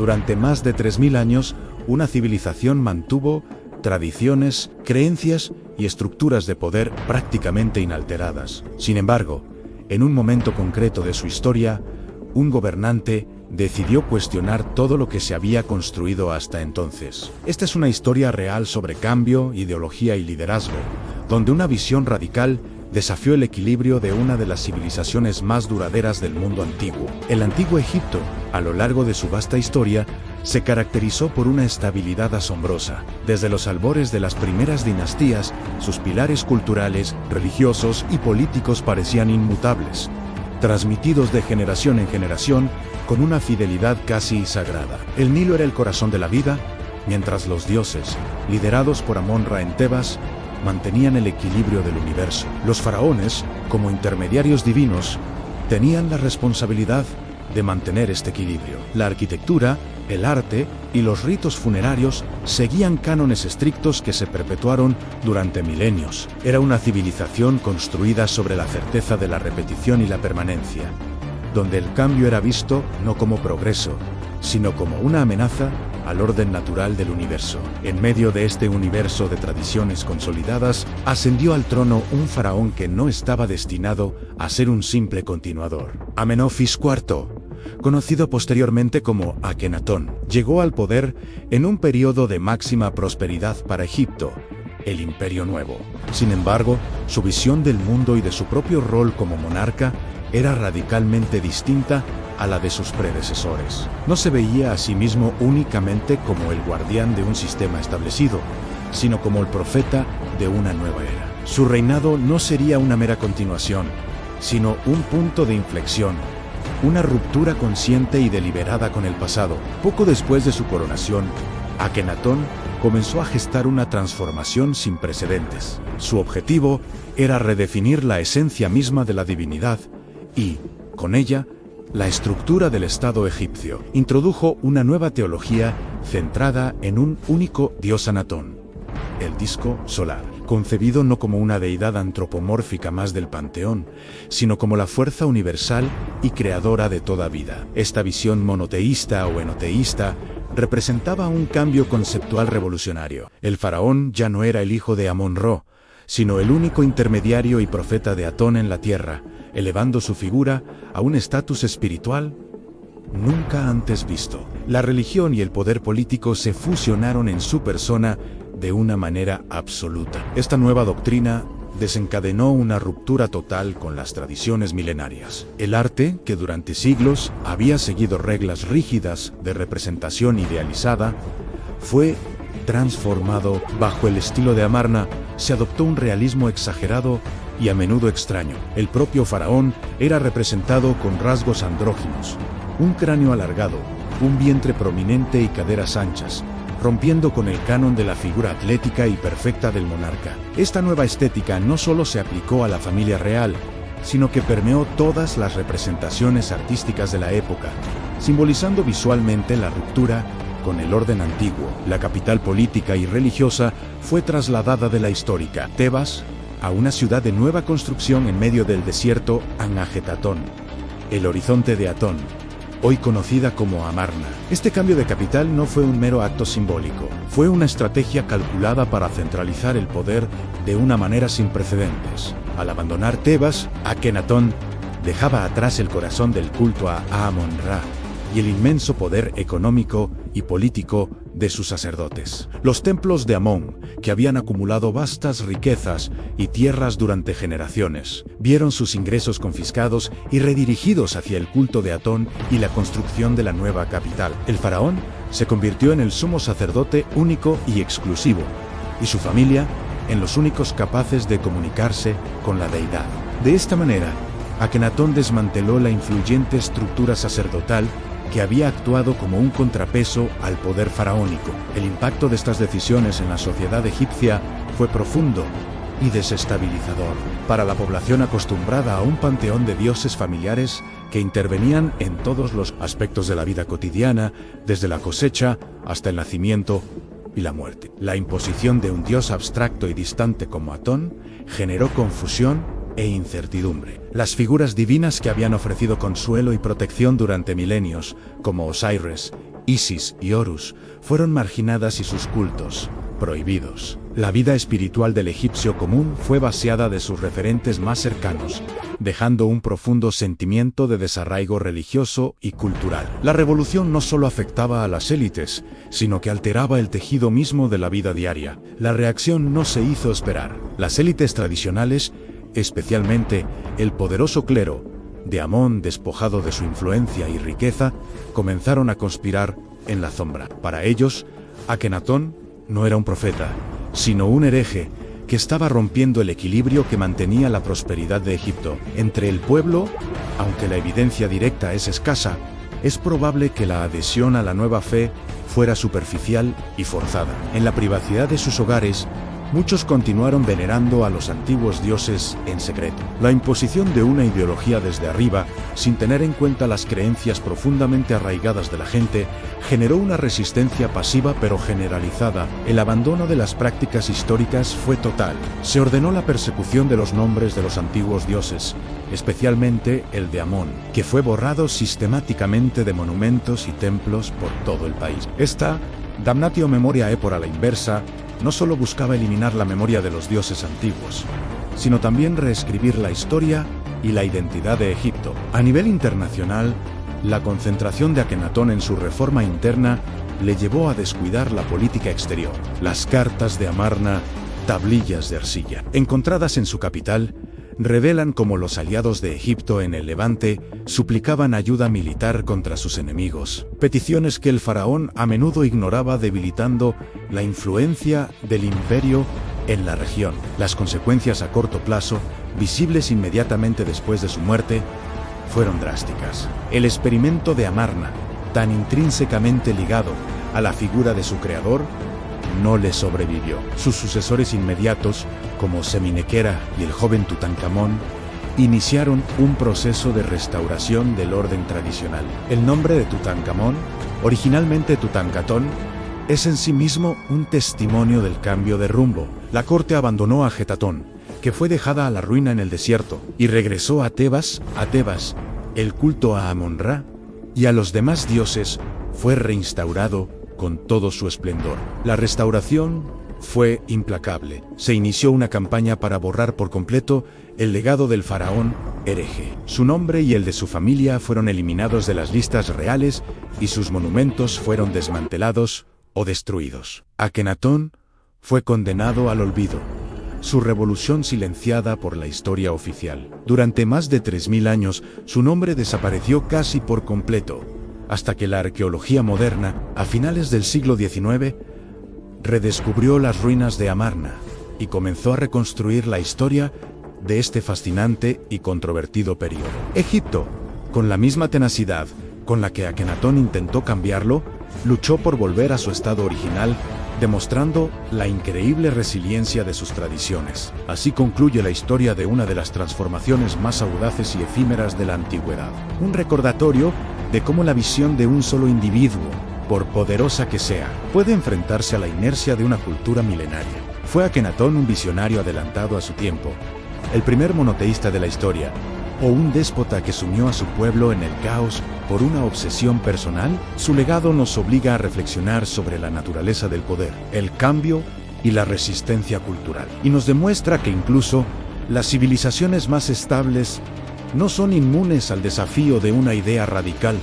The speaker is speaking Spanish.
Durante más de 3000 años, una civilización mantuvo tradiciones, creencias y estructuras de poder prácticamente inalteradas. Sin embargo, en un momento concreto de su historia, un gobernante decidió cuestionar todo lo que se había construido hasta entonces. Esta es una historia real sobre cambio, ideología y liderazgo, donde una visión radical desafió el equilibrio de una de las civilizaciones más duraderas del mundo antiguo. El antiguo Egipto, a lo largo de su vasta historia, se caracterizó por una estabilidad asombrosa. Desde los albores de las primeras dinastías, sus pilares culturales, religiosos y políticos parecían inmutables, transmitidos de generación en generación con una fidelidad casi sagrada. El Nilo era el corazón de la vida, mientras los dioses, liderados por Amon-Ra en Tebas, mantenían el equilibrio del universo. Los faraones, como intermediarios divinos, tenían la responsabilidad de mantener este equilibrio. La arquitectura, el arte y los ritos funerarios seguían cánones estrictos que se perpetuaron durante milenios. Era una civilización construida sobre la certeza de la repetición y la permanencia, donde el cambio era visto no como progreso, sino como una amenaza al orden natural del universo. En medio de este universo de tradiciones consolidadas, ascendió al trono un faraón que no estaba destinado a ser un simple continuador. Amenofis IV, conocido posteriormente como Akenatón, llegó al poder en un periodo de máxima prosperidad para Egipto, el Imperio Nuevo. Sin embargo, su visión del mundo y de su propio rol como monarca era radicalmente distinta a la de sus predecesores. No se veía a sí mismo únicamente como el guardián de un sistema establecido, sino como el profeta de una nueva era. Su reinado no sería una mera continuación, sino un punto de inflexión, una ruptura consciente y deliberada con el pasado. Poco después de su coronación, Akenatón comenzó a gestar una transformación sin precedentes. Su objetivo era redefinir la esencia misma de la divinidad y, con ella, la estructura del Estado egipcio. Introdujo una nueva teología centrada en un único dios Anatón, el disco solar, concebido no como una deidad antropomórfica más del panteón, sino como la fuerza universal y creadora de toda vida. Esta visión monoteísta o enoteísta representaba un cambio conceptual revolucionario. El faraón ya no era el hijo de Amon-Ra, sino el único intermediario y profeta de Atón en la tierra, elevando su figura a un estatus espiritual nunca antes visto. La religión y el poder político se fusionaron en su persona de una manera absoluta. Esta nueva doctrina desencadenó una ruptura total con las tradiciones milenarias. El arte, que durante siglos había seguido reglas rígidas de representación idealizada, fue transformado. Bajo el estilo de Amarna, se adoptó un realismo exagerado y a menudo extraño. El propio faraón era representado con rasgos andróginos, un cráneo alargado, un vientre prominente y caderas anchas, rompiendo con el canon de la figura atlética y perfecta del monarca. Esta nueva estética no solo se aplicó a la familia real, sino que permeó todas las representaciones artísticas de la época, simbolizando visualmente la ruptura con el orden antiguo. La capital política y religiosa fue trasladada de la histórica Tebas a una ciudad de nueva construcción en medio del desierto Anahgetatón, el horizonte de Atón, hoy conocida como Amarna. Este cambio de capital no fue un mero acto simbólico, fue una estrategia calculada para centralizar el poder de una manera sin precedentes. Al abandonar Tebas, Akenatón dejaba atrás el corazón del culto a Amon-Ra y el inmenso poder económico y político de sus sacerdotes. Los templos de Amón, que habían acumulado vastas riquezas y tierras durante generaciones, vieron sus ingresos confiscados y redirigidos hacia el culto de Atón y la construcción de la nueva capital. El faraón se convirtió en el sumo sacerdote único y exclusivo, y su familia en los únicos capaces de comunicarse con la deidad. De esta manera, Akenatón desmanteló la influyente estructura sacerdotal que había actuado como un contrapeso al poder faraónico. El impacto de estas decisiones en la sociedad egipcia fue profundo y desestabilizador. Para la población acostumbrada a un panteón de dioses familiares que intervenían en todos los aspectos de la vida cotidiana, desde la cosecha hasta el nacimiento y la muerte. La imposición de un dios abstracto y distante como Atón generó confusión e incertidumbre. Las figuras divinas que habían ofrecido consuelo y protección durante milenios, como Osiris Isis y Horus fueron marginadas y sus cultos prohibidos. La vida espiritual del egipcio común fue vaciada de sus referentes más cercanos, dejando un profundo sentimiento de desarraigo religioso y cultural. La revolución no solo afectaba a las élites, sino que alteraba el tejido mismo de la vida diaria. La reacción no se hizo esperar. Las élites tradicionales, especialmente el poderoso clero de Amón, despojado de su influencia y riqueza, comenzaron a conspirar en la sombra. Para ellos, Akenatón no era un profeta, sino un hereje que estaba rompiendo el equilibrio que mantenía la prosperidad de Egipto. Entre el pueblo, aunque la evidencia directa es escasa, es probable que la adhesión a la nueva fe fuera superficial y forzada. En la privacidad de sus hogares, muchos continuaron venerando a los antiguos dioses en secreto. La imposición de una ideología desde arriba, sin tener en cuenta las creencias profundamente arraigadas de la gente, generó una resistencia pasiva pero generalizada. El abandono de las prácticas históricas fue total. Se ordenó la persecución de los nombres de los antiguos dioses, especialmente el de Amón, que fue borrado sistemáticamente de monumentos y templos por todo el país. Esta damnatio memoriae por a la inversa no solo buscaba eliminar la memoria de los dioses antiguos, sino también reescribir la historia y la identidad de Egipto. A nivel internacional, la concentración de Akenatón en su reforma interna le llevó a descuidar la política exterior. Las cartas de Amarna, tablillas de arcilla, encontradas en su capital, revelan cómo los aliados de Egipto en el Levante suplicaban ayuda militar contra sus enemigos, peticiones que el faraón a menudo ignoraba, debilitando la influencia del imperio en la región. Las consecuencias a corto plazo, visibles inmediatamente después de su muerte, fueron drásticas. El experimento de Amarna, tan intrínsecamente ligado a la figura de su creador, no le sobrevivió. Sus sucesores inmediatos, como Seminequera y el joven Tutankamón, iniciaron un proceso de restauración del orden tradicional. El nombre de Tutankamón, originalmente Tutankatón, es en sí mismo un testimonio del cambio de rumbo. La corte abandonó a Getatón, que fue dejada a la ruina en el desierto, y regresó a Tebas. El culto a Amon-Ra y a los demás dioses fue reinstaurado con todo su esplendor. La restauración fue implacable. Se inició una campaña para borrar por completo el legado del faraón hereje. Su nombre y el de su familia fueron eliminados de las listas reales y sus monumentos fueron desmantelados o destruidos. Akenatón fue condenado al olvido, su revolución silenciada por la historia oficial. Durante más de 3000 años, su nombre desapareció casi por completo, hasta que la arqueología moderna, a finales del siglo XIX, redescubrió las ruinas de Amarna y comenzó a reconstruir la historia de este fascinante y controvertido periodo. Egipto, con la misma tenacidad con la que Akenatón intentó cambiarlo, luchó por volver a su estado original, demostrando la increíble resiliencia de sus tradiciones. Así concluye la historia de una de las transformaciones más audaces y efímeras de la antigüedad. Un recordatorio de cómo la visión de un solo individuo, por poderosa que sea, puede enfrentarse a la inercia de una cultura milenaria. ¿Fue Akenatón un visionario adelantado a su tiempo, el primer monoteísta de la historia, o un déspota que sumió a su pueblo en el caos por una obsesión personal? Su legado nos obliga a reflexionar sobre la naturaleza del poder, el cambio y la resistencia cultural, y nos demuestra que incluso las civilizaciones más estables no son inmunes al desafío de una idea radical.